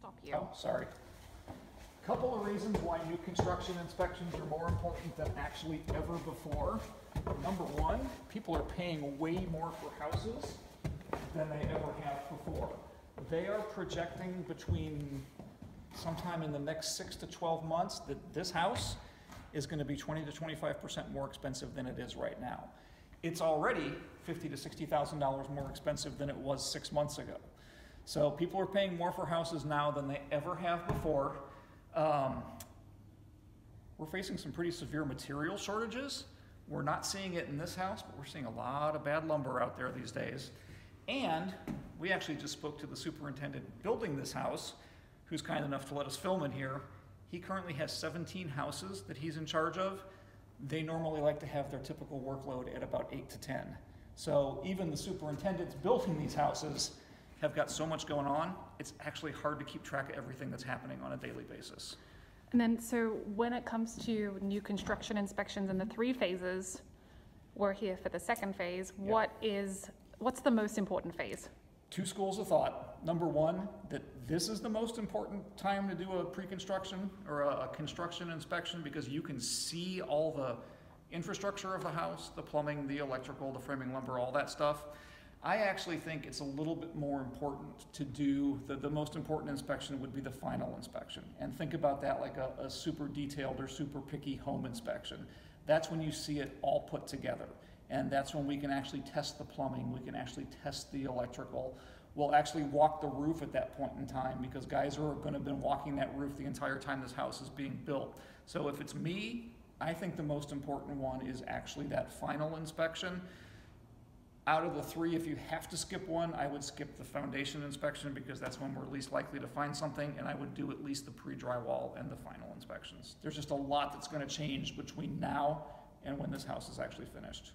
stop you. Oh, sorry. Couple of reasons why new construction inspections are more important than actually ever before. Number one, people are paying way more for houses than they ever have before. They are projecting between sometime in the next 6 to 12 months that this house is going to be 20 to 25% more expensive than it is right now. It's already $50,000 to $60,000 more expensive than it was 6 months ago. So people are paying more for houses now than they ever have before. We're facing some pretty severe material shortages. We're not seeing it in this house, but we're seeing a lot of bad lumber out there these days. And we actually just spoke to the superintendent building this house, who's kind enough to let us film in here. He currently has 17 houses that he's in charge of. They normally like to have their typical workload at about 8 to 10. So even the superintendents building these houses have got so much going on, it's actually hard to keep track of everything that's happening on a daily basis. And then, so when it comes to new construction inspections in the 3 phases, we're here for the second phase. Yep. What's the most important phase? 2 schools of thought. Number one, that this is the most important time to do a pre-construction or a construction inspection because you can see all the infrastructure of the house, the plumbing, the electrical, the framing lumber, all that stuff. I actually think it's a little bit more important to do, the most important inspection would be the final inspection. And think about that like a super detailed or super picky home inspection. That's when you see it all put together. And that's when we can actually test the plumbing, we can actually test the electrical. We'll actually walk the roof at that point in time because guys are going to have been walking that roof the entire time this house is being built. So if it's me, I think the most important one is actually that final inspection. Out of the 3, if you have to skip one, I would skip the foundation inspection because that's when we're least likely to find something, and I would do at least the pre-drywall and the final inspections. There's just a lot that's going to change between now and when this house is actually finished.